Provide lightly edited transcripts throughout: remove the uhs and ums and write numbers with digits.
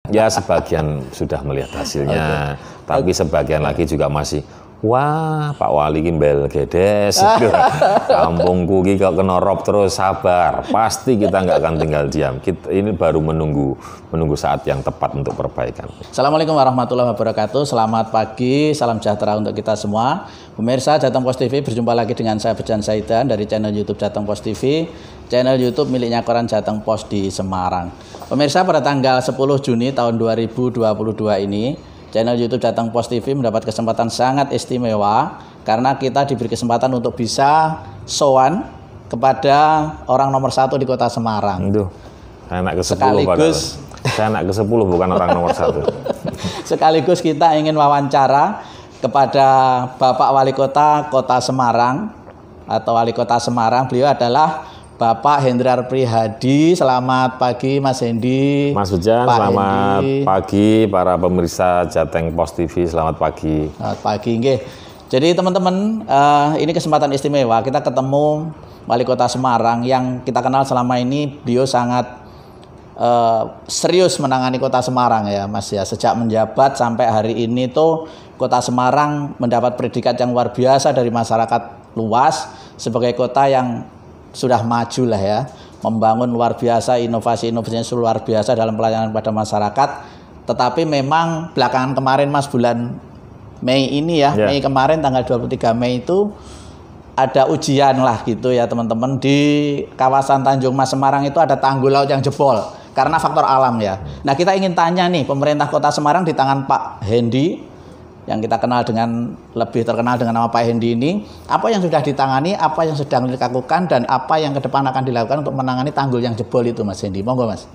Ya sebagian sudah melihat hasilnya, tapi sebagian lagi juga masih, wah Pak Wali Kimbel Gedes, kampungku ki kok kena rob terus, sabar, pasti kita nggak akan tinggal diam. Ini baru menunggu saat yang tepat untuk perbaikan. Assalamualaikum warahmatullahi wabarakatuh. Selamat pagi, salam sejahtera untuk kita semua. Pemirsa Jateng Post TV, berjumpa lagi dengan saya Bejan Saidan dari channel YouTube Jateng Post TV, channel YouTube miliknya Koran Jateng Post di Semarang. Pemirsa, pada tanggal 10 Juni tahun 2022 ini, channel YouTube Jateng Post TV mendapat kesempatan sangat istimewa karena kita diberi kesempatan untuk bisa sowan kepada orang nomor 1 di Kota Semarang. Aduh, saya anak ke-10 sekaligus, saya anak ke-10 bukan orang nomor 1. Sekaligus kita ingin wawancara kepada Bapak Wali Kota Semarang atau Wali Kota Semarang. Beliau adalah Bapak Hendrar Prihadi. Selamat pagi Mas Hendi. Mas Bejan, selamat pagi para pemirsa Jateng Post TV, selamat pagi. Selamat pagi, nggih. Jadi teman-teman, ini kesempatan istimewa kita ketemu Wali Kota Semarang yang kita kenal selama ini. Beliau sangat serius menangani Kota Semarang ya Mas ya. Sejak menjabat sampai hari ini tuh Kota Semarang mendapat predikat yang luar biasa dari masyarakat luas sebagai kota yang sudah maju lah ya, membangun luar biasa, inovasi-inovasinya luar biasa dalam pelayanan pada masyarakat. Tetapi memang belakangan kemarin Mas, bulan Mei ini ya, Mei kemarin tanggal 23 Mei itu ada ujian lah gitu ya teman-teman. Di kawasan Tanjung Mas Semarang itu ada tanggul laut yang jebol karena faktor alam ya. Nah, kita ingin tanya nih, pemerintah Kota Semarang di tangan Pak Hendi yang kita kenal dengan lebih terkenal dengan nama Pak Hendi ini, apa yang sudah ditangani, apa yang sedang dilakukan, dan apa yang ke depan akan dilakukan untuk menangani tanggul yang jebol itu Mas Hendi? Monggo Mas.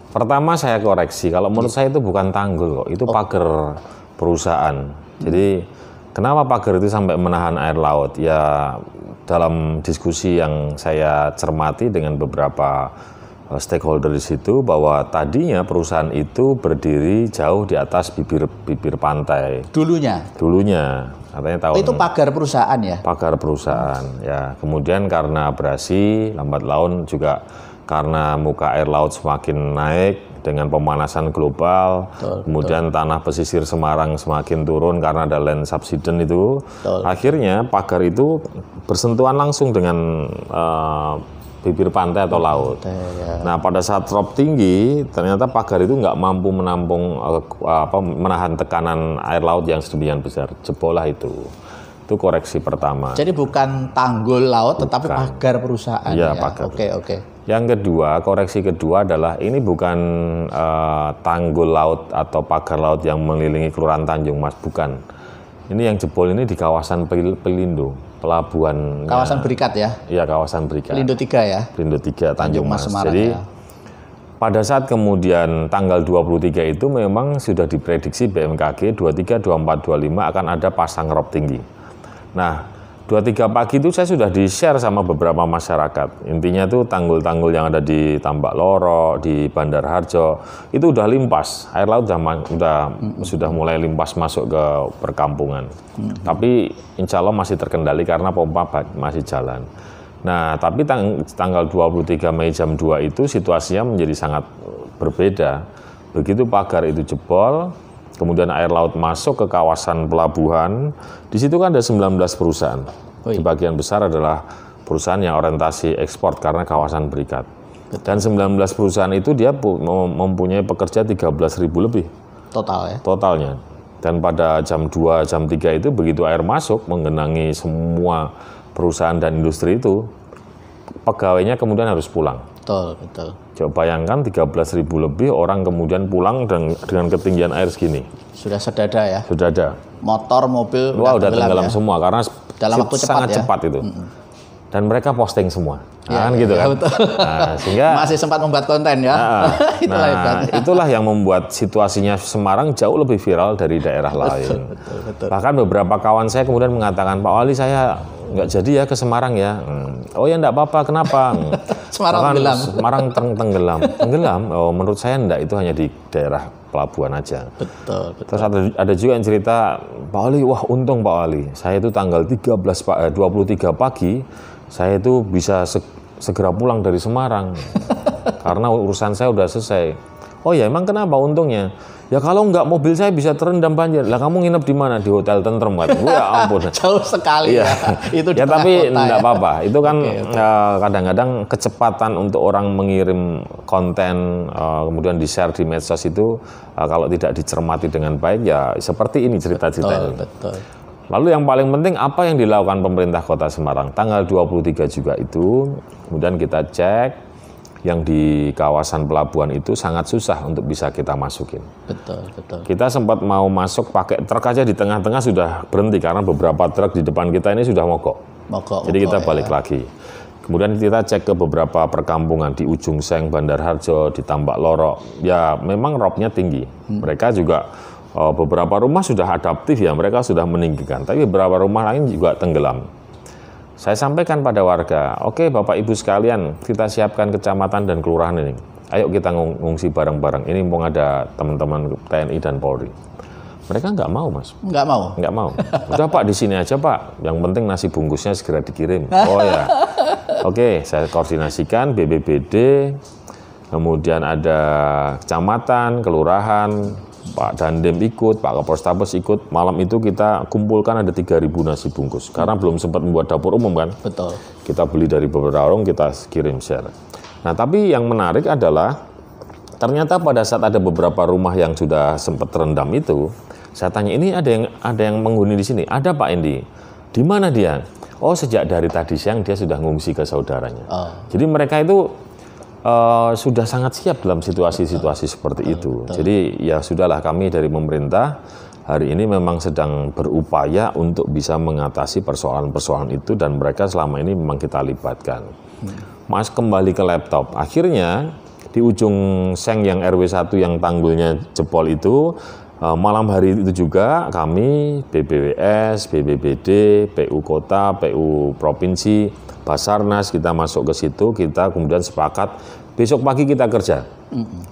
Pertama saya koreksi, kalau menurut saya itu bukan tanggul kok, itu pagar perusahaan. Jadi kenapa pagar itu sampai menahan air laut? Ya dalam diskusi yang saya cermati dengan beberapa stakeholder di situ, bahwa tadinya perusahaan itu berdiri jauh di atas bibir pantai. Dulunya katanya tahun. Itu pagar perusahaan ya? Pagar perusahaan ya. Kemudian karena abrasi lambat laun, juga karena muka air laut semakin naik dengan pemanasan global, kemudian tanah pesisir Semarang semakin turun karena ada land subsidence itu. Akhirnya pagar itu bersentuhan langsung dengan bibir pantai atau laut. Nah, pada saat drop tinggi, ternyata pagar itu nggak mampu menampung menahan tekanan air laut yang sedemikian besar. Jebollah itu. Itu koreksi pertama. Jadi bukan tanggul laut, tetapi pagar perusahaan. Ya, pagar. Oke. Yang kedua, koreksi kedua adalah ini bukan tanggul laut atau pagar laut yang mengelilingi Kelurahan Tanjung Mas, bukan. Ini yang jebol ini di kawasan Pelindo, pelabuhan. Kawasan Berikat ya? Iya, kawasan Berikat. Pelindo 3 ya? Pelindo 3, Tanjung Mas. Semarang. Jadi ya. Pada saat kemudian tanggal 23 itu memang sudah diprediksi BMKG 23, 24, 25 akan ada pasang rob tinggi. Nah, 23 pagi itu saya sudah di-share sama beberapa masyarakat. Intinya tuh tanggul-tanggul yang ada di Tambak Loro, di Bandar Harjo, itu udah limpas. Air laut sudah mulai limpas masuk ke perkampungan. Tapi insya Allah masih terkendali karena pompa masih jalan. Nah, tapi tanggal 23 Mei jam 2 itu situasinya menjadi sangat berbeda. Begitu pagar itu jebol, kemudian air laut masuk ke kawasan pelabuhan, di situ kan ada 19 perusahaan. Sebagian besar adalah perusahaan yang orientasi ekspor karena kawasan Berikat. Dan 19 perusahaan itu dia mempunyai pekerja 13.000 lebih. Total ya? Totalnya. Dan pada jam 2, jam 3 itu begitu air masuk menggenangi semua perusahaan dan industri itu, pegawainya kemudian harus pulang. Betul. Coba bayangkan 13.000 lebih orang kemudian pulang dengan ketinggian air segini. Sudah sedada ya? Sudah ada. Motor, mobil, udah tenggelam ya? Semua karena dalam waktu sangat cepat itu. Dan mereka posting semua. Kan gitu kan. Betul. Nah, sehingga masih sempat membuat konten ya. Itulah yang membuat situasinya Semarang jauh lebih viral dari daerah lain. Betul. Bahkan beberapa kawan saya kemudian mengatakan, Pak Wali, saya nggak jadi ya ke Semarang ya. Oh ya, enggak apa-apa, kenapa? Semarang tenggelam. Semarang tenggelam. Oh, menurut saya enggak, itu hanya di daerah pelabuhan aja. Betul. Terus ada juga yang cerita, Pak Wali, wah untung Pak Wali, saya itu tanggal 23 pagi, saya itu bisa segera pulang dari Semarang. Karena urusan saya udah selesai. Oh ya, emang kenapa untungnya? Ya kalau nggak mobil saya bisa terendam banjir. Lah kamu nginep di mana? Di hotel tentrem kan? Ya ampun. Jauh sekali ya. Itu ya tapi enggak ya? apa-apa. Itu kan kadang-kadang kecepatan untuk orang mengirim konten kemudian di-share di medsos itu kalau tidak dicermati dengan baik ya seperti ini cerita-cerita ini. Betul. Lalu yang paling penting apa yang dilakukan pemerintah Kota Semarang? Tanggal 23 juga itu, kemudian kita cek yang di kawasan pelabuhan itu sangat susah untuk bisa kita masukin. Betul. Kita sempat mau masuk pakai truk aja di tengah-tengah sudah berhenti karena beberapa truk di depan kita ini sudah mogok. Jadi kita balik lagi. Kemudian kita cek ke beberapa perkampungan di Ujung Seng, Bandar Harjo, di Tambak Lorok. Ya memang ropnya tinggi. Mereka juga beberapa rumah sudah adaptif ya, mereka sudah meninggikan. Tapi beberapa rumah lain juga tenggelam. Saya sampaikan pada warga, oke Bapak Ibu sekalian, kita siapkan kecamatan dan kelurahan ini. Ayo kita ngungsi bareng-bareng. Ini mau ada teman-teman TNI dan Polri. Mereka nggak mau, Mas. Nggak mau? Nggak mau. Udah Pak, di sini aja Pak. Yang penting nasi bungkusnya segera dikirim. Oh ya. Oke, saya koordinasikan BPBD, kemudian ada kecamatan, kelurahan, Pak Dandim ikut, Pak Kapolrestabes ikut. Malam itu kita kumpulkan ada 3.000 nasi bungkus. Karena belum sempat membuat dapur umum kan. Betul. Kita beli dari beberapa warung, kita kirim share. Nah tapi yang menarik adalah ternyata pada saat ada beberapa rumah yang sudah sempat terendam itu, saya tanya ini ada yang menghuni di sini. Ada Pak Endi. Di mana dia? Oh sejak dari tadi siang dia sudah ngungsi ke saudaranya. Jadi mereka itu sudah sangat siap dalam situasi-situasi seperti itu. Jadi ya sudahlah, kami dari pemerintah hari ini memang sedang berupaya untuk bisa mengatasi persoalan-persoalan itu dan mereka selama ini memang kita libatkan. Mas kembali ke laptop. Akhirnya di Ujung Seng yang RW 1 yang tanggulnya jebol itu malam hari itu juga kami BPWS, BPBD, PU Kota, PU Provinsi, Basarnas kita masuk ke situ, kita kemudian sepakat besok pagi kita kerja.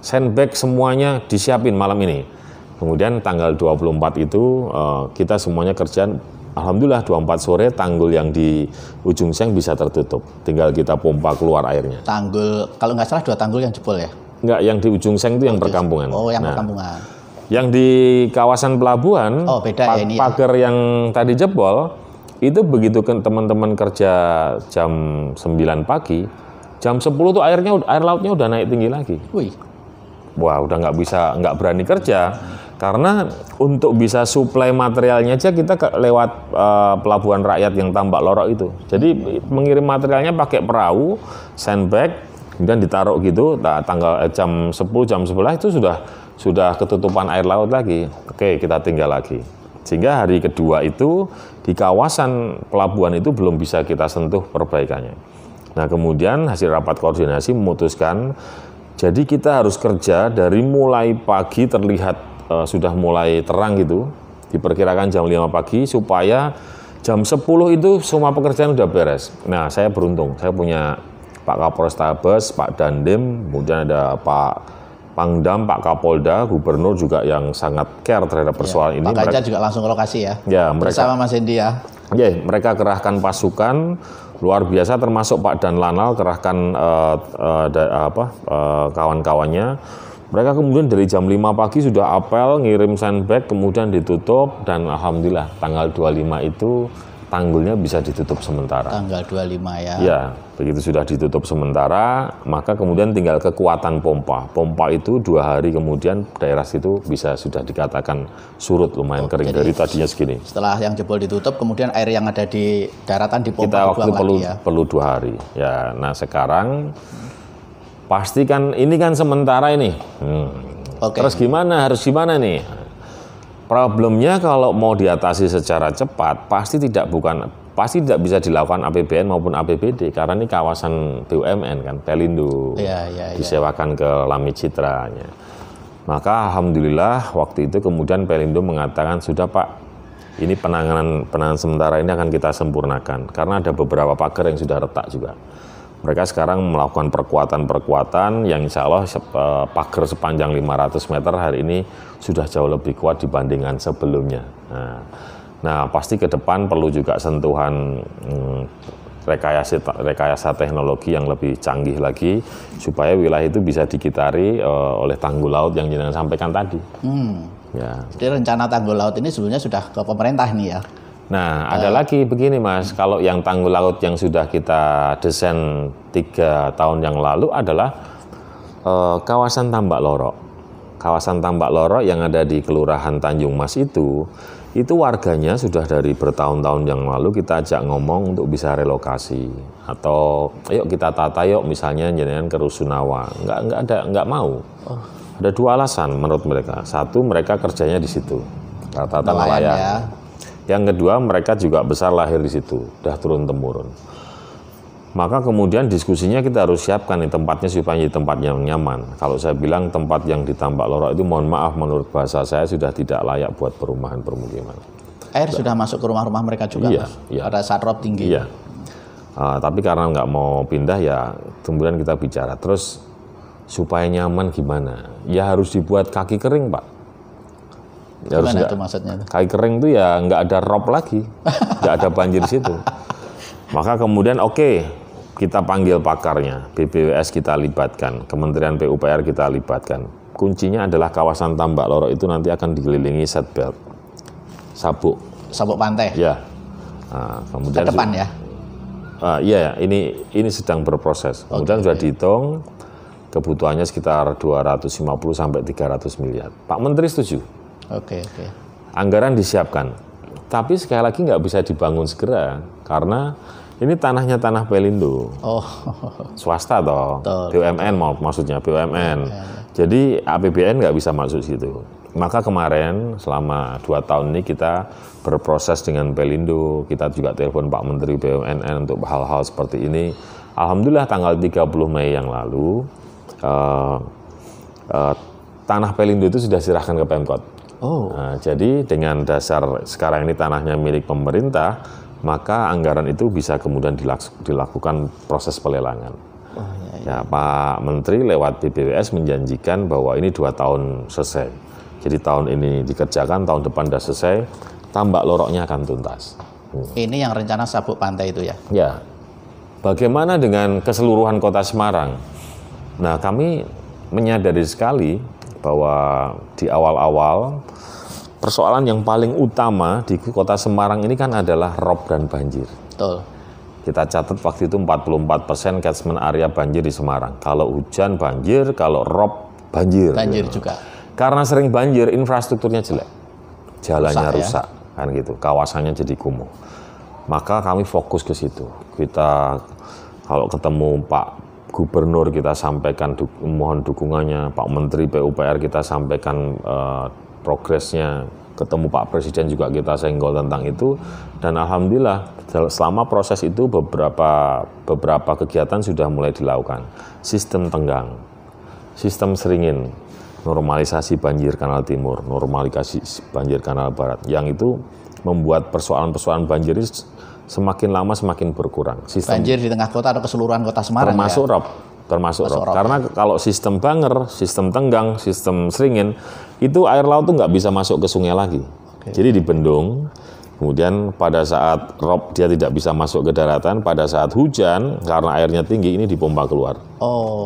Sandbag semuanya disiapin malam ini. Kemudian tanggal 24 itu kita semuanya kerja. Alhamdulillah 24 sore tanggul yang di Ujung Seng bisa tertutup. Tinggal kita pompa keluar airnya. Tanggul, kalau nggak salah 2 tanggul yang jebol ya? Enggak, yang di Ujung Seng itu yang perkampungan. Oh, yang perkampungan. Yang di kawasan pelabuhan, beda ya ini pagar yang tadi jebol, itu begitu teman-teman kerja jam 9 pagi, jam 10 tuh air lautnya udah naik tinggi lagi. Wih. Wah, udah nggak berani kerja. Karena untuk bisa suplai materialnya aja kita lewat pelabuhan rakyat yang Tambak Lorok itu. Jadi mengirim materialnya pakai perahu, sandbag, kemudian ditaruh gitu, tanggal jam 10, jam 11 itu sudah ketutupan air laut lagi. Oke, kita tinggal lagi. Sehingga hari kedua itu di kawasan pelabuhan itu belum bisa kita sentuh perbaikannya. Nah kemudian hasil rapat koordinasi memutuskan, jadi kita harus kerja dari mulai pagi terlihat sudah mulai terang gitu, diperkirakan jam 5 pagi supaya jam 10 itu semua pekerjaan udah beres. Nah saya beruntung, saya punya Pak Kapolrestabes, Pak Dandim, kemudian ada Pak Pangdam, Pak Kapolda, Gubernur juga yang sangat care terhadap persoalan ini. Pak Ganjar juga langsung ke lokasi ya? Ya, bersama Mas Endi ya? Ya, mereka kerahkan pasukan luar biasa, termasuk Pak Dan Lanal kerahkan kawan-kawannya. Mereka kemudian dari jam 5 pagi sudah apel, ngirim sandbag, kemudian ditutup, dan alhamdulillah tanggal 25 itu tanggulnya bisa ditutup sementara. Tanggal 25 ya? Ya, begitu sudah ditutup sementara, maka kemudian tinggal kekuatan pompa. Pompa itu 2 hari kemudian daerah situ bisa sudah dikatakan surut, lumayan kering dari tadinya segini. Setelah yang jebol ditutup, kemudian air yang ada di daratan dipompa kita waktu perlu 2 hari. Ya, nah sekarang pastikan ini kan sementara ini. Terus harus gimana nih? Problemnya kalau mau diatasi secara cepat pasti tidak bisa dilakukan APBN maupun APBD karena ini kawasan BUMN kan, Pelindo, disewakan ke Lamit Citranya. Maka alhamdulillah waktu itu kemudian Pelindo mengatakan sudah Pak, ini penanganan sementara ini akan kita sempurnakan karena ada beberapa pagar yang sudah retak juga. Mereka sekarang melakukan perkuatan yang insya Allah pagar sepanjang 500 meter hari ini sudah jauh lebih kuat dibandingkan sebelumnya. Nah pasti ke depan perlu juga sentuhan rekayasa teknologi yang lebih canggih lagi supaya wilayah itu bisa dikitari oleh tanggul laut yang jenengan sampaikan tadi. Ya. Jadi rencana tanggul laut ini sebenarnya sudah ke pemerintah nih ya. Nah, ada lagi begini Mas, kalau yang tanggul laut yang sudah kita desain 3 tahun yang lalu adalah kawasan Tambak Lorok. Kawasan Tambak Lorok yang ada di Kelurahan Tanjung Mas itu warganya sudah dari bertahun-tahun yang lalu kita ajak ngomong untuk bisa relokasi. Atau ayo kita tata yuk misalnya jenengan ke Rusunawa. Nggak mau. Ada 2 alasan menurut mereka. Satu, mereka kerjanya di situ. Rata-rata nelayan. Ya. Yang kedua, mereka juga besar lahir di situ, udah turun-temurun. Maka kemudian diskusinya kita harus siapkan nih tempatnya supaya jadi tempat yang nyaman. Kalau saya bilang tempat yang di Tambak Lorok itu, mohon maaf menurut bahasa saya sudah tidak layak buat perumahan permukiman. Air sudah masuk ke rumah-rumah mereka juga, iya, iya. Pada saat rob tinggi. Iya. Tapi karena nggak mau pindah ya, kemudian kita bicara. Terus supaya nyaman gimana? Ya harus dibuat kaki kering, Pak. Ya gimana itu maksudnya? Kaki kering itu ya nggak ada rob lagi, nggak ada banjir di situ. Maka kemudian kita panggil pakarnya, BPWS kita libatkan, Kementerian PUPR kita libatkan. Kuncinya adalah kawasan Tambak Lorok itu nanti akan dikelilingi seatbelt, sabuk pantai. Ya. Nah, kemudian ke depan ya. Iya, ini sedang berproses. Kemudian sudah dihitung kebutuhannya sekitar 250 sampai 300 miliar. Pak Menteri setuju. Oke. Anggaran disiapkan, tapi sekali lagi nggak bisa dibangun segera karena ini tanahnya tanah Pelindo, swasta toh, BUMN maksudnya BUMN. Jadi APBN nggak bisa masuk situ. Maka kemarin selama 2 tahun ini kita berproses dengan Pelindo, kita juga telepon Pak Menteri BUMN untuk hal-hal seperti ini. Alhamdulillah tanggal 30 Mei yang lalu tanah Pelindo itu sudah diserahkan ke Pemkot. Nah, jadi dengan dasar sekarang ini tanahnya milik pemerintah, maka anggaran itu bisa kemudian dilakukan proses pelelangan. Ya, Pak Menteri lewat BPWS menjanjikan bahwa ini 2 tahun selesai. Jadi tahun ini dikerjakan, tahun depan sudah selesai, Tambak Loroknya akan tuntas. Ini yang rencana sabuk pantai itu ya? Ya. Bagaimana dengan keseluruhan Kota Semarang? Nah, kami menyadari sekali bahwa di awal-awal persoalan yang paling utama di Kota Semarang ini kan adalah rob dan banjir. Betul. Kita catat waktu itu 44% catchment area banjir di Semarang. Kalau hujan banjir, kalau rob banjir. Banjir juga. Karena sering banjir, infrastrukturnya jelek. Jalannya rusak kan gitu. Kawasannya jadi kumuh. Maka kami fokus ke situ. Kita kalau ketemu Pak Gubernur kita sampaikan mohon dukungannya, Pak Menteri PUPR kita sampaikan progresnya, ketemu Pak Presiden juga kita senggol tentang itu, dan alhamdulillah selama proses itu beberapa kegiatan sudah mulai dilakukan. Sistem tenggang, sistem seringin, normalisasi banjir Kanal Timur, normalisasi banjir Kanal Barat, yang itu membuat persoalan-persoalan banjir semakin lama semakin berkurang. Banjir di tengah kota atau keseluruhan Kota Semarang termasuk ya? Termasuk rob. Karena kalau sistem banger, sistem tenggang, sistem seringin, itu air laut tuh nggak bisa masuk ke sungai lagi. Jadi dibendung, kemudian pada saat rob dia tidak bisa masuk ke daratan, pada saat hujan karena airnya tinggi ini dipompa keluar.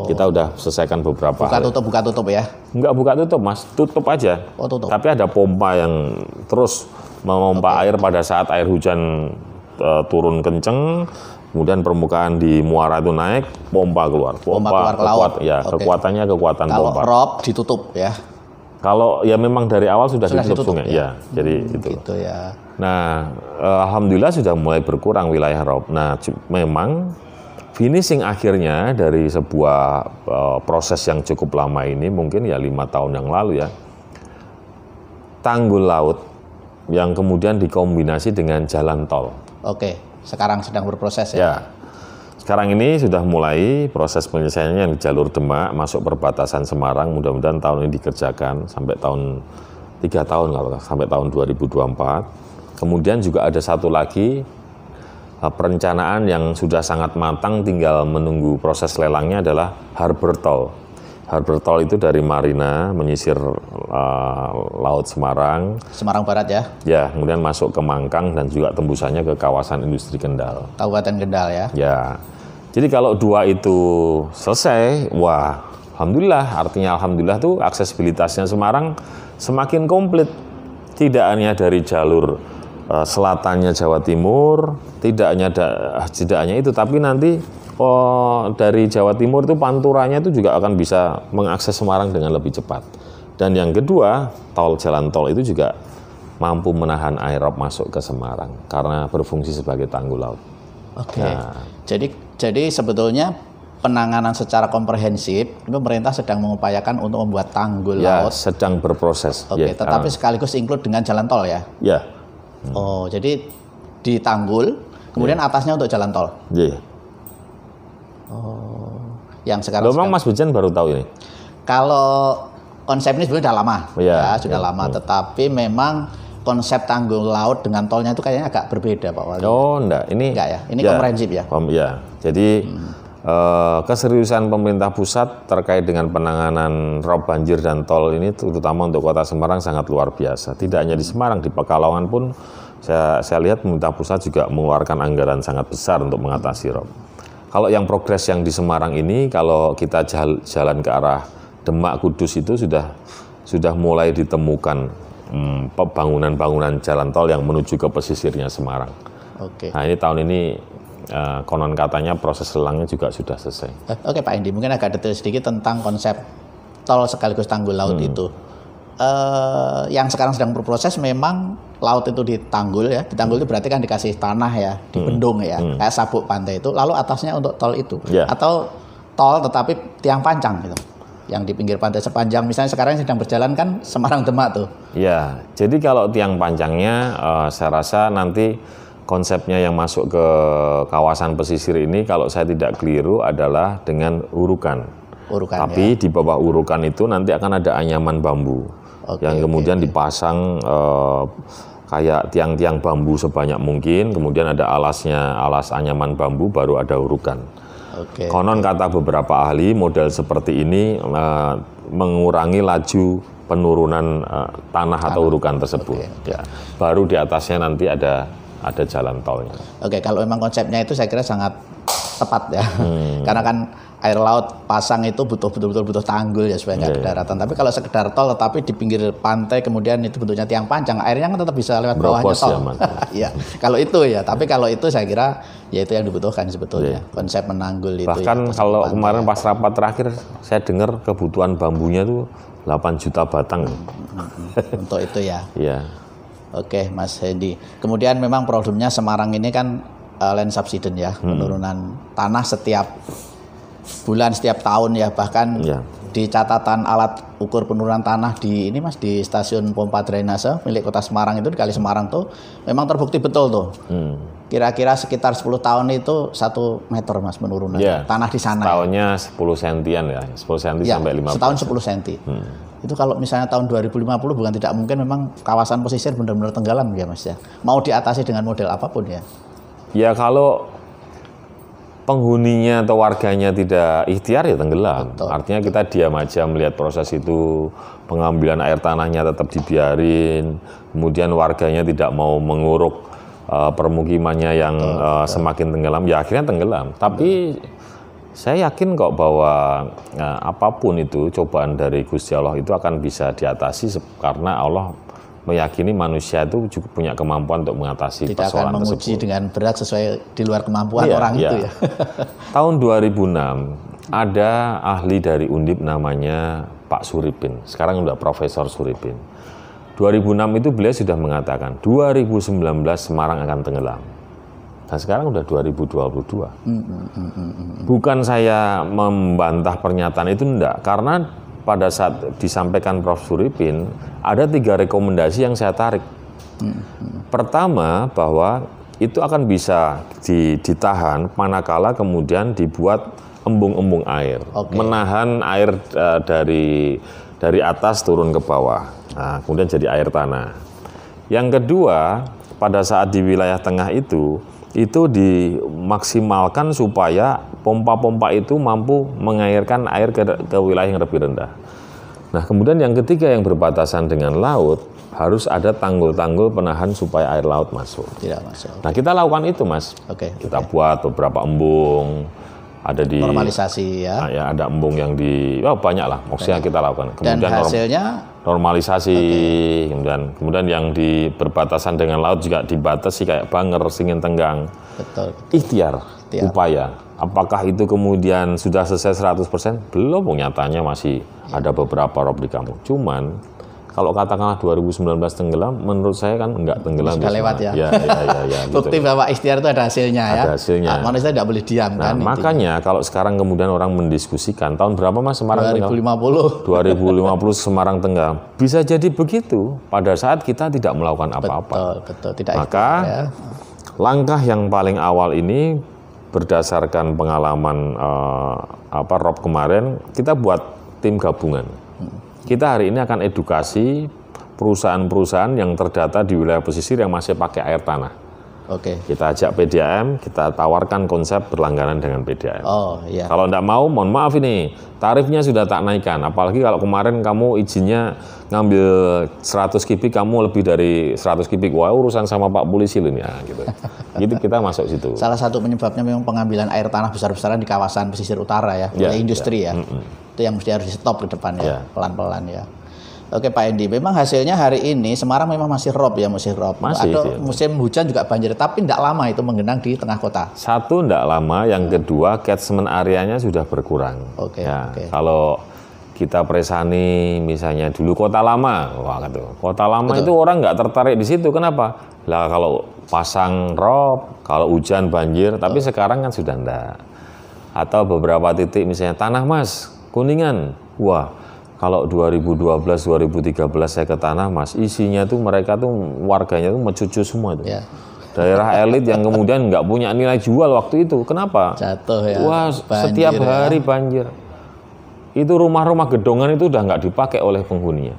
Kita udah selesaikan beberapa buka tutup ya? Nggak buka tutup Mas, tutup aja. Tutup. Tapi ada pompa yang terus memompa air pada saat air hujan turun kenceng, kemudian permukaan di muara itu naik, pompa keluar. Pompa keluar ke laut. Kekuatannya kekuatan pompa. Kalau rob ditutup ya? Kalau ya memang dari awal sudah ditutup sungai, ya. Jadi itu. Gitu ya. Nah, alhamdulillah sudah mulai berkurang wilayah rob. Nah, memang finishing akhirnya dari sebuah proses yang cukup lama ini mungkin ya 5 tahun yang lalu ya. Tanggul laut yang kemudian dikombinasi dengan jalan tol. Sekarang sedang berproses ya? Ya, sekarang ini sudah mulai proses penyelesaiannya yang di jalur Demak masuk perbatasan Semarang. Mudah-mudahan tahun ini dikerjakan sampai 3 tahun lah, sampai tahun 2024. Kemudian juga ada satu lagi perencanaan yang sudah sangat matang, tinggal menunggu proses lelangnya adalah harbor tol. Harbor Toll itu dari Marina menyisir Laut Semarang. Semarang Barat ya? Ya, kemudian masuk ke Mangkang dan juga tembusannya ke kawasan industri Kendal. Kabupaten Kendal ya? Ya, jadi kalau 2 itu selesai, wah, alhamdulillah. Artinya alhamdulillah tuh aksesibilitasnya Semarang semakin komplit. Tidak hanya dari jalur selatannya Jawa Timur, tidak hanya itu, tapi nanti dari Jawa Timur itu panturanya itu juga akan bisa mengakses Semarang dengan lebih cepat. Dan yang kedua, jalan tol itu juga mampu menahan air rob masuk ke Semarang karena berfungsi sebagai tanggul laut. Oke. Nah, jadi sebetulnya penanganan secara komprehensif pemerintah sedang mengupayakan untuk membuat tanggul laut. Sedang berproses. Oke, tetapi sekaligus include dengan jalan tol ya? Ya. Oh, jadi di tanggul, kemudian atasnya untuk jalan tol. Iya. Oh, yang sekarang. Memang Mas Bujan baru tahu ini. Kalau konsep ini sebenarnya sudah lama, sudah lama. Tetapi memang konsep tanggul laut dengan tolnya itu kayaknya agak berbeda, Pak Wali. Oh, enggak. Enggak ya? Ini komprehensif ya? Ya. Jadi keseriusan pemerintah pusat terkait dengan penanganan rob banjir dan tol ini terutama untuk Kota Semarang sangat luar biasa. Tidak hanya di Semarang, di Pekalongan pun saya lihat pemerintah pusat juga mengeluarkan anggaran sangat besar untuk mengatasi rob. Kalau yang progres yang di Semarang ini, kalau kita jalan ke arah Demak, Kudus itu sudah mulai ditemukan bangunan-bangunan jalan tol yang menuju ke pesisirnya Semarang. Oke. Nah, ini tahun ini konon katanya proses lelangnya juga sudah selesai. Oke Pak Indi, mungkin agak detail sedikit tentang konsep tol sekaligus tanggul laut itu. Yang sekarang sedang berproses memang laut itu ditanggul ya. Ditanggul itu berarti kan dikasih tanah ya, dibendung ya, kayak sabuk pantai itu. Lalu atasnya untuk tol itu, atau tol tetapi tiang pancang gitu, yang di pinggir pantai sepanjang. Misalnya sekarang sedang berjalan kan Semarang Demak tuh. Ya, jadi kalau tiang pancangnya, saya rasa nanti konsepnya yang masuk ke kawasan pesisir ini, kalau saya tidak keliru adalah dengan urukan. Tapi di bawah urukan itu nanti akan ada anyaman bambu. Yang kemudian dipasang kayak tiang-tiang bambu sebanyak mungkin, kemudian ada alas anyaman bambu, baru ada urukan. Konon kata beberapa ahli, model seperti ini mengurangi laju penurunan tanah atau urukan tersebut. Ya. Baru di atasnya nanti ada jalan tolnya. Oke, kalau memang konsepnya itu saya kira sangat tepat ya. Karena kan air laut pasang itu betul-betul butuh tanggul ya supaya nggak ada daratan. Tapi kalau sekedar tol tetapi di pinggir pantai kemudian itu bentuknya tiang pancang, airnya kan tetap bisa lewat bawahnya tol. Iya. Kalau itu ya, tapi kalau itu saya kira ya itu yang dibutuhkan sebetulnya. Konsep menanggul itu. Bahkan kalau kemarin pas rapat terakhir saya dengar kebutuhan bambunya itu 8 juta batang. Untuk itu ya. Iya. Oke, Mas Hendy. Kemudian memang problemnya Semarang ini kan land subsidence ya, penurunan tanah setiap bulan, setiap tahun ya, bahkan di catatan alat ukur penurunan tanah di ini Mas, di stasiun pompa drainase milik Kota Semarang itu di Kali Semarang tuh memang terbukti betul tuh. Kira-kira sekitar 10 tahun itu 1 meter Mas penurunan tanah di sana. Tahunnya 10 sentian ya, 10 senti sampai 15. Setahun 10 senti. Itu kalau misalnya tahun 2050 bukan tidak mungkin memang kawasan pesisir benar-benar tenggelam ya Mas ya. Mau diatasi dengan model apapun ya. Ya kalau penghuninya atau warganya tidak ikhtiar ya tenggelam. Artinya kita diam aja melihat proses itu, pengambilan air tanahnya tetap dibiarin, kemudian warganya tidak mau menguruk permukimannya yang semakin tenggelam, ya akhirnya tenggelam. Tapi saya yakin kok bahwa apapun itu cobaan dari Gusti Allah itu akan bisa diatasi karena Allah meyakini manusia itu juga punya kemampuan untuk mengatasi tidak persoalan tersebut. Tidak akan menguji dengan berat sesuai di luar kemampuan orang itu ya. Tahun 2006 ada ahli dari Undip namanya Pak Suripin. Sekarang udah Profesor Suripin. 2006 itu beliau sudah mengatakan 2019 Semarang akan tenggelam. Nah sekarang udah 2022. Bukan saya membantah pernyataan itu enggak, karena pada saat disampaikan Prof. Suripin, ada 3 rekomendasi yang saya tarik. Pertama, bahwa itu akan bisa ditahan manakala kemudian dibuat embung-embung air, menahan air dari atas turun ke bawah, nah, kemudian jadi air tanah. Yang kedua, pada saat di wilayah tengah itu dimaksimalkan supaya pompa-pompa itu mampu mengairkan air ke wilayah yang lebih rendah. Nah, kemudian yang ketiga yang berbatasan dengan laut, harus ada tanggul-tanggul penahan supaya air laut masuk. Tidak masuk. Nah, kita lakukan itu, Mas. Kita buat beberapa embung, ada di normalisasi ya. Nah, ya ada embung yang banyak lah, maksudnya kita lakukan. Kemudian dan hasilnya normalisasi, kemudian yang di berbatasan dengan laut juga dibatasi kayak Banger, Singin Tenggang. Betul. Ikhtiar, upaya. Apakah itu kemudian sudah selesai 100%? Belum, nyatanya masih ada beberapa rob di kampung. Cuman kalau katakanlah 2019 tenggelam, menurut saya kan enggak tenggelam. Sudah lewat ya. Ya, Bukti gitu. bahwa ikhtiar itu ada hasilnya ya. Ada hasilnya. Nah, manusia tidak boleh diam nah, kan. Makanya kalau sekarang kemudian orang mendiskusikan, tahun berapa Mas Semarang 2050. 2050 Semarang tenggelam. Bisa jadi begitu pada saat kita tidak melakukan apa-apa. Betul. Tidak Maka ya. Langkah yang paling awal ini berdasarkan pengalaman rob kemarin, kita buat tim gabungan. Kita hari ini akan edukasi perusahaan-perusahaan yang terdata di wilayah pesisir yang masih pakai air tanah. Kita ajak PDAM, kita tawarkan konsep berlangganan dengan PDAM. Iya. Kalau enggak mau, mohon maaf ini, tarifnya sudah tak naikkan. Apalagi kalau kemarin kamu izinnya ngambil 100 kubik, kamu lebih dari 100 kubik. Wah, urusan sama Pak Polisi ini ya, gitu. Gitu kita masuk situ. Salah satu penyebabnya memang pengambilan air tanah besar-besaran di kawasan pesisir utara ya, oleh industri ya. Itu yang mesti harus di stop ke depan ya, pelan-pelan ya. Oke Pak Hendy, memang hasilnya hari ini Semarang memang masih rob ya, musim rob. Atau musim hujan juga banjir, tapi tidak lama itu menggenang di tengah kota. Satu, tidak lama. Yang kedua, catchment areanya sudah berkurang. Kalau kita Presani misalnya dulu Kota Lama, Kota Lama itu orang nggak tertarik di situ. Kenapa? Lah kalau pasang rob, kalau hujan banjir, tapi sekarang kan sudah enggak. Atau beberapa titik misalnya Tanah Mas, Kuningan, kalau 2012, 2013 saya ke Tanah Mas, isinya tuh mereka tuh warganya tuh mencucu semua tuh. Daerah elit yang kemudian nggak punya nilai jual waktu itu. Kenapa? Jatuh ya. Setiap hari banjir. Itu rumah-rumah gedongan itu udah nggak dipakai oleh penghuninya.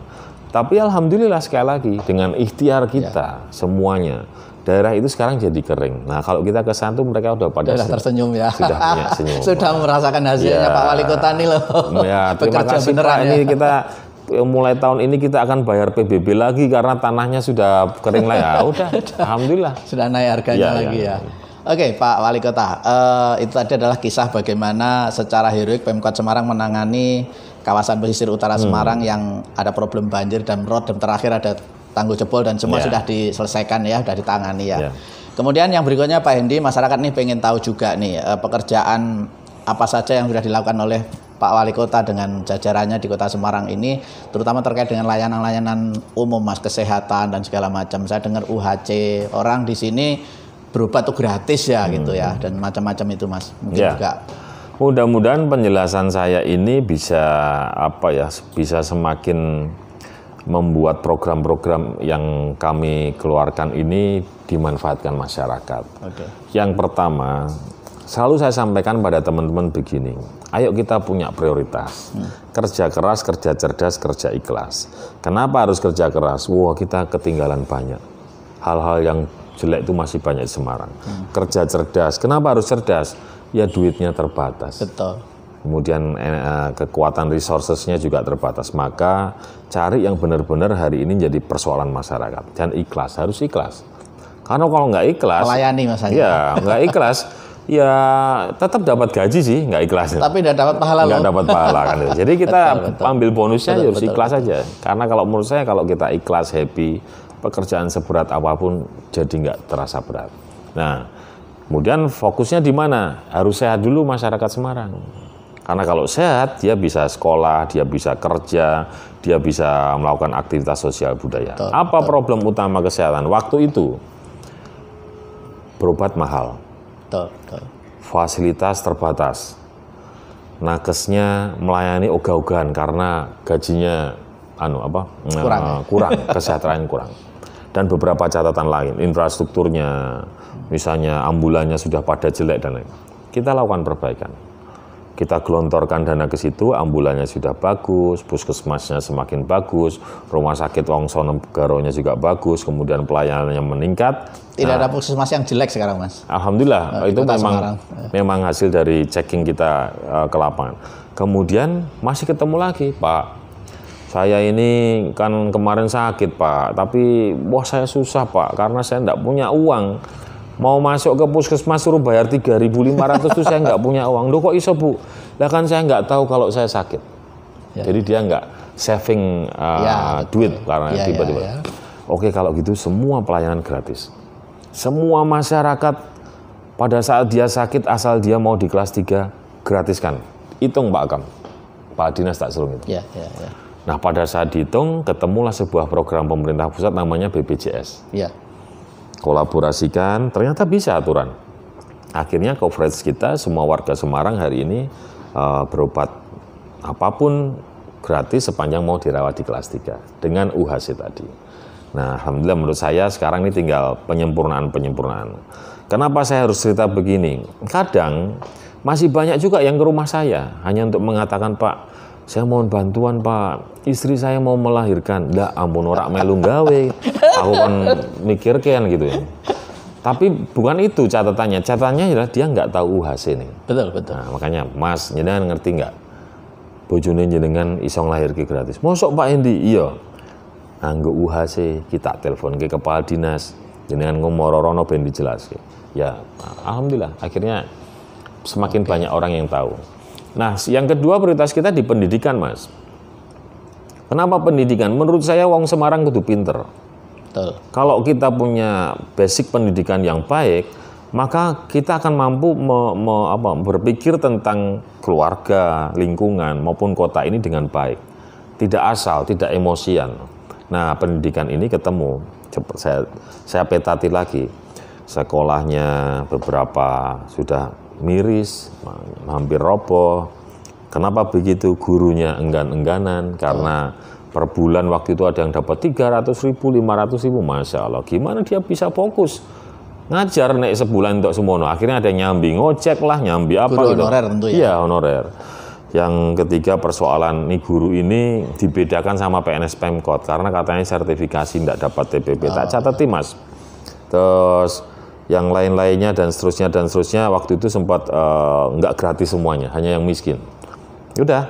Tapi alhamdulillah sekali lagi dengan ikhtiar kita semuanya, daerah itu sekarang jadi kering. Nah kalau kita ke sana tuh mereka udah pada tersenyum ya. Sudah punya senyum. Sudah merasakan hasilnya Pak Wali Kota nih loh. Terima kasih Pak. Ini kita mulai tahun ini kita akan bayar PBB lagi karena tanahnya sudah kering lah ya. Udah, alhamdulillah. Sudah naik harganya lagi ya. Oke Pak Wali Kota, itu tadi adalah kisah bagaimana secara heroik Pemkot Semarang menangani kawasan pesisir utara Semarang yang ada problem banjir dan rob, dan terakhir ada tanggul jebol dan semua sudah diselesaikan ya, sudah ditangani ya. Kemudian yang berikutnya Pak Hendy, masyarakat nih pengen tahu juga nih pekerjaan apa saja yang sudah dilakukan oleh Pak Wali Kota dengan jajarannya di Kota Semarang ini, terutama terkait dengan layanan-layanan umum Mas, kesehatan dan segala macam. Saya dengar UHC, orang di sini berobat tuh gratis ya gitu ya, dan macam-macam itu Mas. Mungkin juga mudah-mudahan penjelasan saya ini bisa bisa semakin membuat program-program yang kami keluarkan ini dimanfaatkan masyarakat. Yang pertama, selalu saya sampaikan pada teman-teman begini, ayo kita punya prioritas. Kerja keras, kerja cerdas, kerja ikhlas. Kenapa harus kerja keras? Kita ketinggalan banyak. Hal-hal yang jelek itu masih banyak di Semarang. Kerja cerdas. Kenapa harus cerdas? Ya duitnya terbatas. Betul. Kemudian kekuatan resources-nya juga terbatas. Maka cari yang benar-benar hari ini jadi persoalan masyarakat. Dan ikhlas, harus ikhlas. Karena kalau nggak ikhlas, melayani Mas. Ya nggak ikhlas, ya tetap dapat gaji sih, nggak ikhlas. Tapi nggak dapat pahala. Nggak dapat pahala kan. Jadi kita ambil bonusnya harus ikhlas aja. Karena kalau menurut saya kalau kita ikhlas, happy, pekerjaan seberat apapun jadi nggak terasa berat. Nah, kemudian fokusnya di mana? Harus sehat dulu masyarakat Semarang. Karena kalau sehat, dia bisa sekolah, dia bisa kerja, dia bisa melakukan aktivitas sosial budaya. Apa problem utama kesehatan? Waktu itu, berobat mahal. Fasilitas terbatas. Nakesnya melayani ogah-ogahan karena gajinya kurang, kesejahteraan kurang. Dan beberapa catatan lain, infrastrukturnya, misalnya ambulannya sudah pada jelek dan lain. Kita lakukan perbaikan. kita gelontorkan dana ke situ, ambulannya sudah bagus, puskesmasnya semakin bagus, rumah sakit Wonosobo-nya juga bagus, kemudian pelayanannya meningkat. Tidak ada puskesmas yang jelek sekarang, Mas. Alhamdulillah, itu memang hasil dari checking kita ke lapangan. Kemudian masih ketemu lagi, Pak. Saya ini kan kemarin sakit, Pak, tapi wah saya susah, Pak, karena saya enggak punya uang. Mau masuk ke puskesmas suruh bayar 3.500 tuh saya nggak punya uang. Loh kok iso, Bu? Lah kan saya nggak tahu kalau saya sakit. Ya. Jadi dia nggak saving duit karena tiba-tiba. Oke, kalau gitu semua pelayanan gratis. Semua masyarakat pada saat dia sakit asal dia mau di kelas 3 gratiskan. Hitung Pak Akam. Pak Dinas tak suruh itu. Nah, pada saat dihitung ketemulah sebuah program pemerintah pusat namanya BPJS. Kolaborasikan, ternyata bisa aturan. Akhirnya coverage kita semua warga Semarang hari ini berobat apapun gratis sepanjang mau dirawat di kelas 3 dengan UHC tadi. Nah, alhamdulillah menurut saya sekarang ini tinggal penyempurnaan. Kenapa saya harus cerita begini? Kadang masih banyak juga yang ke rumah saya hanya untuk mengatakan, Pak, saya mohon bantuan, Pak. Istri saya mau melahirkan. Ndak, ampun ora melu gawe. Aku kan mikir kan gitu ya. Tapi bukan itu catatannya. Catatannya adalah dia nggak tahu UHC nih. Betul. Nah, makanya, Mas, jenengan ngerti nggak? Bojone jenengan iso nglahirke gratis. Mosok Pak Endi? Iya. Anggo UHC kita telepon ke kepala dinas. Jenengan ngomororono ben dijelaske. Ya, alhamdulillah akhirnya semakin banyak orang yang tahu. Nah, yang kedua prioritas kita di pendidikan, Mas. Kenapa pendidikan? Menurut saya wong Semarang kudu pinter. Betul. Kalau kita punya basic pendidikan yang baik, maka kita akan mampu berpikir tentang keluarga, lingkungan maupun kota ini dengan baik. Tidak asal, tidak emosian. Nah, pendidikan ini ketemu. Saya petati lagi. Sekolahnya beberapa sudah miris, hampir roboh. Kenapa begitu? Gurunya enggan-engganan karena per bulan waktu itu ada yang dapat 300.000, 500.000, Masya Allah. Gimana dia bisa fokus ngajar naik sebulan untuk semono? Akhirnya ada yang nyambi ngojek lah, nyambi apa guru gitu. Honorer tentu ya. Iya, honorer. Yang ketiga persoalan nih guru ini dibedakan sama PNS Pemkot karena katanya sertifikasi tidak dapat TPP. Tak catati, Mas. Terus yang lain-lainnya dan seterusnya waktu itu sempat nggak gratis semuanya, hanya yang miskin. Udah,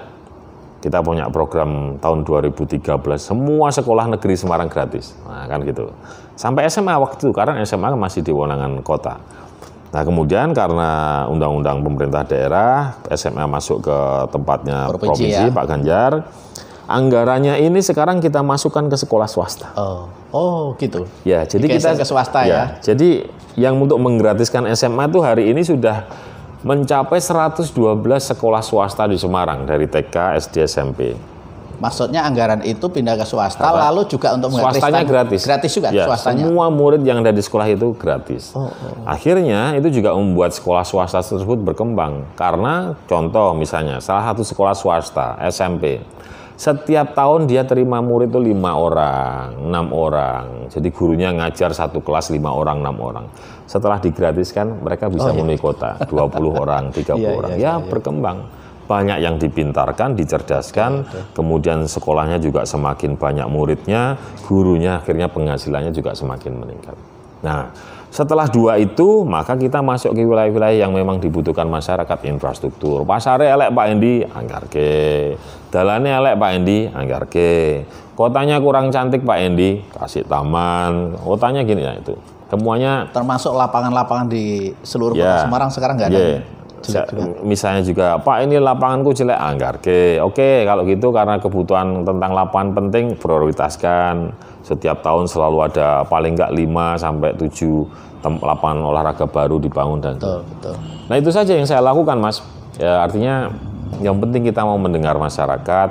kita punya program tahun 2013 semua sekolah negeri Semarang gratis. Nah, kan gitu. Sampai SMA waktu itu karena SMA masih di wewenang kota. Nah, kemudian karena undang-undang pemerintah daerah, SMA masuk ke tempatnya provinsi Pak Ganjar. Anggarannya ini sekarang kita masukkan ke sekolah swasta. Oh, gitu. Ya, jadi kita ke swasta ya. Jadi yang untuk menggratiskan SMA itu hari ini sudah mencapai 112 sekolah swasta di Semarang dari TK, SD, SMP. Maksudnya anggaran itu pindah ke swasta, lalu juga untuk swastanya gratis. Gratis juga ya, swastanya. Semua murid yang ada di sekolah itu gratis. Akhirnya itu juga membuat sekolah swasta tersebut berkembang. Karena contoh misalnya salah satu sekolah swasta SMP, setiap tahun dia terima murid itu 5 orang, 6 orang. Jadi gurunya ngajar satu kelas 5 orang, 6 orang. Setelah digratiskan mereka bisa memenuhi kota 20 orang, 30 orang. Berkembang. Banyak yang dipintarkan, dicerdaskan, kemudian sekolahnya juga semakin banyak muridnya, gurunya akhirnya penghasilannya juga semakin meningkat. Nah, setelah 2 itu, maka kita masuk ke wilayah-wilayah yang memang dibutuhkan masyarakat, infrastruktur. Pasare elek Pak Endi, anggarke. Dalane elek Pak Endi, anggarke. Kotanya kurang cantik Pak Endi, kasih taman. Kotanya gini ya itu. Semuanya termasuk lapangan-lapangan di seluruh kota Semarang sekarang nggak ada. Misalnya juga, Pak ini lapanganku jelek, anggarke. Oke, kalau gitu karena kebutuhan tentang lapangan penting, prioritaskan. Setiap tahun selalu ada paling nggak 5 sampai 7 lapangan olahraga baru dibangun dan betul. Nah, itu saja yang saya lakukan, Mas. Ya, artinya yang penting kita mau mendengar masyarakat,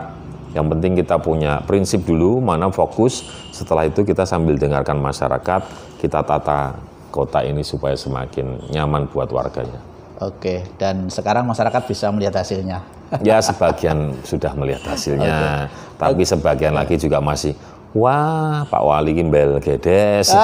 yang penting kita punya prinsip dulu, mana fokus. Setelah itu kita sambil dengarkan masyarakat, kita tata kota ini supaya semakin nyaman buat warganya. Oke, dan sekarang masyarakat bisa melihat hasilnya. Ya, sebagian sudah melihat hasilnya, tapi sebagian lagi juga masih, Wah, Pak Wali Kimbel Gedes,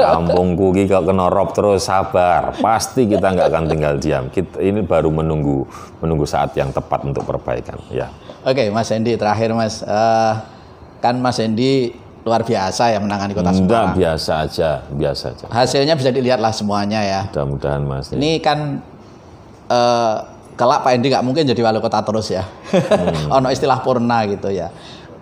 kampungku ki kok kena rob terus, sabar, pasti kita nggak akan tinggal diam. Ini baru menunggu saat yang tepat untuk perbaikan. Ya. Oke, Mas Hendy terakhir Mas, kan Mas Hendy luar biasa ya menangani Kota Semarang. Biasa aja. Hasilnya bisa dilihat lah semuanya ya. Mudah-mudahan Mas. Ini kan kelak Pak Hendy nggak mungkin jadi wali kota terus ya. Ono istilah purna gitu ya.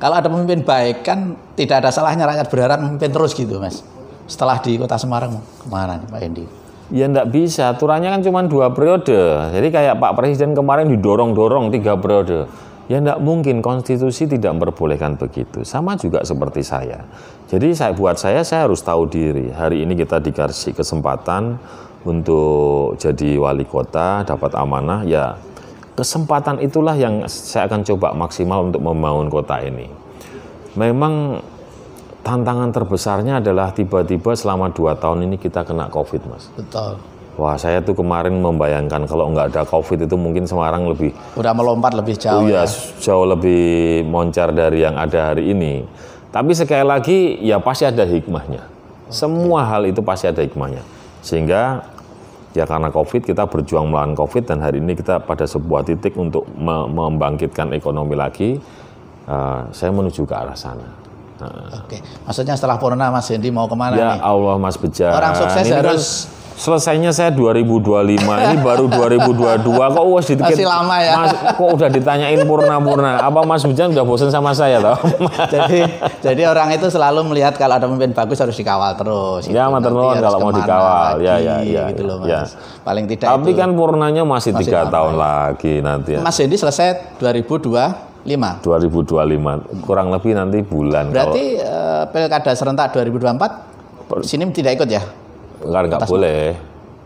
Kalau ada pemimpin baik kan tidak ada salahnya rakyat berharap memimpin terus gitu Mas. Setelah di Kota Semarang kemana nih Pak Hendy? Ya enggak bisa, aturannya kan cuma 2 periode. Jadi kayak Pak Presiden kemarin didorong-dorong 3 periode. Ya enggak mungkin, konstitusi tidak memperbolehkan begitu. Sama juga seperti saya. Jadi buat saya harus tahu diri. Hari ini kita dikasih kesempatan untuk jadi wali kota, dapat amanah, ya kesempatan itulah yang saya akan coba maksimal untuk membangun kota ini. Memang tantangan terbesarnya adalah tiba-tiba selama 2 tahun ini kita kena COVID, Mas. Betul. Wah, saya tuh kemarin membayangkan kalau nggak ada COVID itu mungkin Semarang lebih... Udah melompat lebih jauh ya. Jauh lebih moncar dari yang ada hari ini. Tapi sekali lagi, ya pasti ada hikmahnya. Semua hal itu pasti ada hikmahnya. Sehingga ya karena COVID kita berjuang melawan COVID dan hari ini kita pada sebuah titik untuk membangkitkan ekonomi lagi. Saya menuju ke arah sana. Oke, maksudnya setelah purna Mas Hendy mau kemana ya, nih? Ya Allah Mas Bejan. Orang sukses ini harus... Selesainya saya 2025, ini baru 2022, kok sedikit masih lama ya? Mas, kok udah ditanyain purna-purna, apa Mas Bejan udah bosan sama saya toh? jadi orang itu selalu melihat kalau ada pemimpin bagus harus dikawal terus. Ya, matur nuwun kalau mau dikawal, ya, gitu loh Mas. Ya. Paling tidak. Tapi itu, kan purnanya masih 3 tahun lagi nanti. Ya. Mas Hendy selesai 2025, kurang lebih nanti bulan. Berarti pilkada serentak 2024 sini tidak ikut ya? Nggak boleh.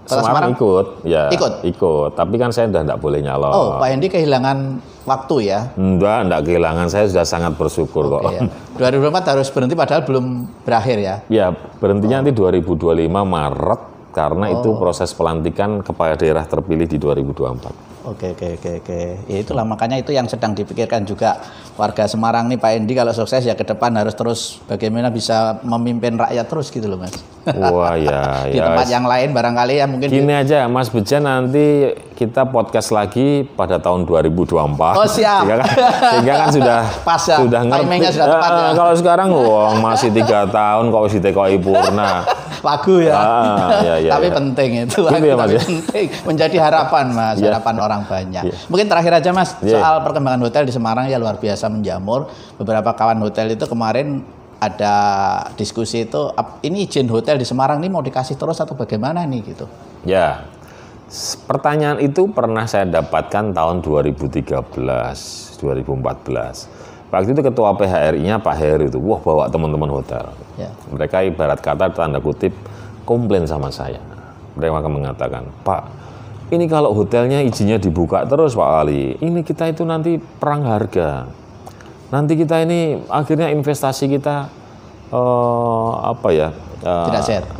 Semarang ikut, ya. Ikut. Tapi kan saya udah nggak boleh nyalon. Oh, Pak Hendy kehilangan waktu ya? Enggak kehilangan. Saya sudah sangat bersyukur kok. Ya. 2024 harus berhenti padahal belum berakhir ya? Ya, berhentinya nanti 2025 Maret karena itu proses pelantikan kepala daerah terpilih di 2024. Oke. Ya itulah makanya itu yang sedang dipikirkan juga warga Semarang nih Pak Hendy kalau sukses ya ke depan harus terus bagaimana bisa memimpin rakyat terus gitu loh Mas. Wah ya. Di tempat yang lain barangkali ya mungkin. Gini aja Mas Bejan, nanti kita podcast lagi pada tahun 2024. Oh siap. Sehingga kan sudah pas ya. Sudah ngerti. Sudah tepat ya. Kalau sekarang masih 3 tahun kok masih TKI purna. Lagu ya. Tapi penting itu. Ya, Mas, ya? Penting menjadi harapan Mas, harapan orang banyak. Mungkin terakhir aja Mas, soal perkembangan hotel di Semarang ya luar biasa menjamur. Beberapa kawan hotel itu kemarin ada diskusi itu, ini izin hotel di Semarang ini mau dikasih terus atau bagaimana nih gitu? Ya, pertanyaan itu pernah saya dapatkan tahun 2013, 2014. Waktu itu ketua PHRI-nya Pak Heru itu, bawa teman-teman hotel. Ya. Mereka ibarat kata tanda kutip komplain sama saya. Mereka mengatakan, Pak, ini kalau hotelnya izinnya dibuka terus Pak Ali, ini kita itu nanti perang harga. Nanti kita ini akhirnya investasi kita tidak sehat.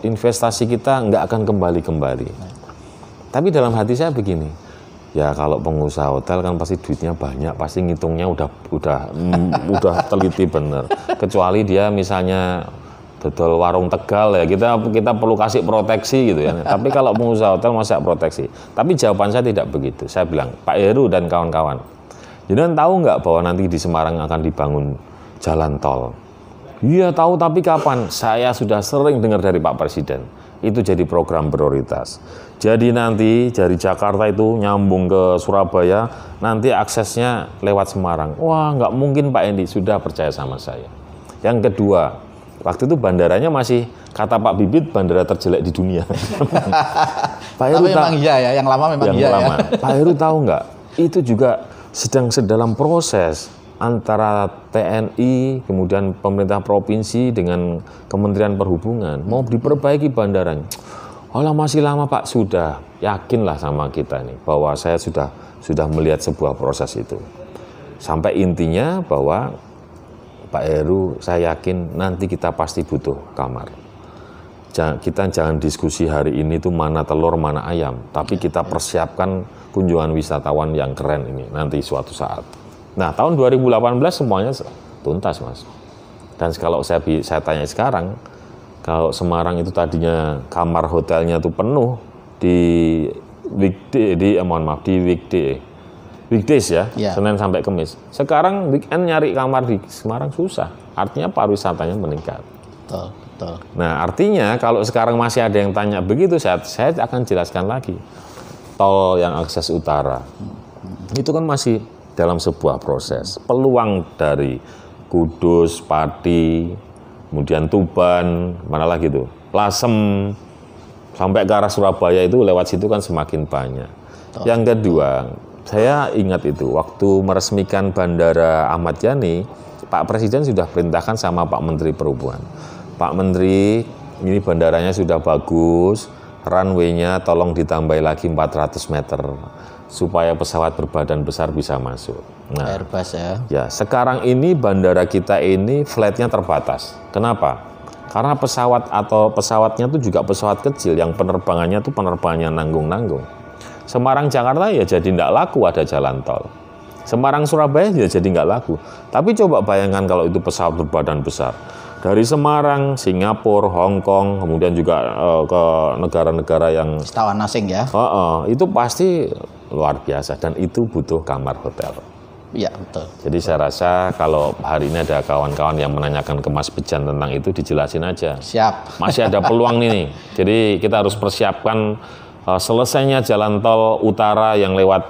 Investasi kita nggak akan kembali. Tapi dalam hati saya begini, ya kalau pengusaha hotel kan pasti duitnya banyak, pasti ngitungnya udah teliti bener. Kecuali dia misalnya dodol warung Tegal ya, kita perlu kasih proteksi gitu ya. Tapi kalau pengusaha hotel masa proteksi. Tapi jawaban saya tidak begitu. Saya bilang, Pak Heru dan kawan-kawan, jangan tahu nggak bahwa nanti di Semarang akan dibangun jalan tol? Iya tahu, tapi kapan? Saya sudah sering dengar dari Pak Presiden. Itu jadi program prioritas. Jadi nanti dari Jakarta itu nyambung ke Surabaya, nanti aksesnya lewat Semarang. Wah, nggak mungkin Pak Hendy, sudah percaya sama saya. Yang kedua, waktu itu bandaranya masih, kata Pak Bibit, bandara terjelek di dunia. Pak Heru tapi memang iya ya, yang lama memang iya ya. Pak Heru tahu nggak? Itu juga sedang dalam proses antara TNI, kemudian pemerintah provinsi dengan Kementerian Perhubungan mau diperbaiki bandaranya. Alah masih lama Pak, sudah yakinlah sama kita nih bahwa saya sudah melihat sebuah proses itu. Sampai intinya bahwa Pak Heru, saya yakin nanti kita pasti butuh kamar. Kita jangan diskusi hari ini tuh mana telur mana ayam, tapi kita persiapkan kunjungan wisatawan yang keren ini nanti suatu saat. Nah, tahun 2018 semuanya tuntas, Mas. Dan kalau saya tanya sekarang, kalau Semarang itu tadinya kamar hotelnya itu penuh di weekdays ya, Senin sampai Kamis. Sekarang weekend nyari kamar di Semarang susah. Artinya pariwisatanya meningkat. Betul. Nah, artinya kalau sekarang masih ada yang tanya begitu, saya akan jelaskan lagi. Tol yang akses utara, itu kan masih dalam sebuah proses. Peluang dari Kudus, Pati, kemudian Tuban, mana lagi tuh, Lasem, sampai ke arah Surabaya itu lewat situ kan semakin banyak. Yang kedua, saya ingat itu, waktu meresmikan Bandara Ahmad Yani, Pak Presiden sudah perintahkan sama Pak Menteri Perhubungan. Pak Menteri, ini bandaranya sudah bagus, runway-nya tolong ditambahi lagi 400 meter, supaya pesawat berbadan besar bisa masuk. Nah, Airbus ya. Ya, sekarang ini bandara kita ini flight-nya terbatas. Kenapa? Karena pesawatnya itu juga pesawat kecil yang penerbangannya itu penerbangannya nanggung-nanggung. Semarang Jakarta ya jadi tidak laku ada jalan tol. Semarang Surabaya ya jadi nggak laku. Tapi coba bayangkan kalau itu pesawat berbadan besar. Dari Semarang, Singapura, Hong Kong, kemudian juga ke negara-negara yang wisatawan asing ya. Itu pasti luar biasa dan itu butuh kamar hotel. Iya, betul. Jadi saya rasa kalau hari ini ada kawan-kawan yang menanyakan ke Mas Bejan tentang itu, dijelasin aja. Siap. Masih ada peluang nih. Jadi kita harus persiapkan selesainya jalan tol utara yang lewat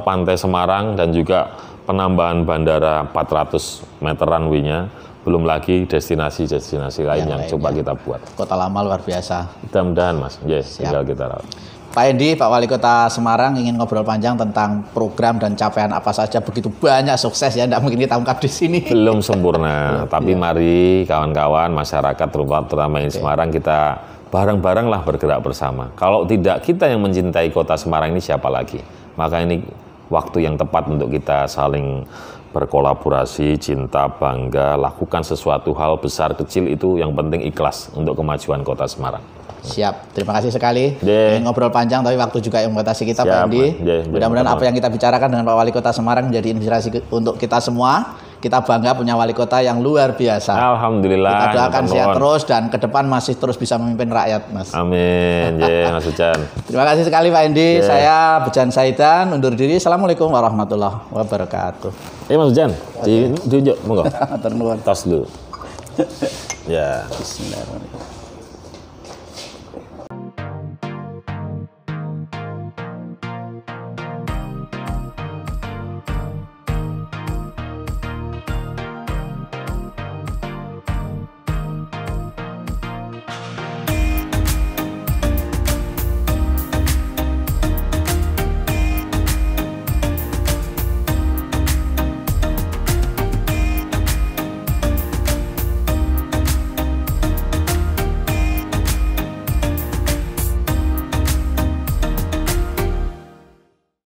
pantai Semarang dan juga penambahan bandara 400 meter runway-nya. Belum lagi destinasi-destinasi lain yang coba kita buat. Kota lama luar biasa. Mudah-mudahan Mas, tinggal kita rawat. Pak Hendy, Pak Wali Kota Semarang ingin ngobrol panjang tentang program dan capaian apa saja, begitu banyak sukses ya, tidak mungkin kita ungkap di sini. Belum sempurna, tapi mari kawan-kawan masyarakat terutama di Semarang kita bareng-bareng lah bergerak bersama. Kalau tidak kita yang mencintai kota Semarang ini siapa lagi? Maka ini waktu yang tepat untuk kita saling berkolaborasi, cinta, bangga, lakukan sesuatu hal besar kecil itu yang penting ikhlas untuk kemajuan kota Semarang. Siap, terima kasih sekali. Ngobrol panjang tapi waktu juga yang membatasi kita, Pak Hendy. Mudah-mudahan apa yang kita bicarakan dengan Pak Wali Kota Semarang menjadi inspirasi untuk kita semua. Kita bangga punya wali kota yang luar biasa. Alhamdulillah. Kita doakan sehat terus dan ke depan masih terus bisa memimpin rakyat, Mas. Amin. Mas Bejan. Terima kasih sekali Pak Hendy. Saya Bejan Saidan undur diri. Assalamualaikum warahmatullahi wabarakatuh. Mas Bejan, diunjuk, monggo. Terima kasih. Tas dulu. Ya. Bismillahirrahmanirrahim.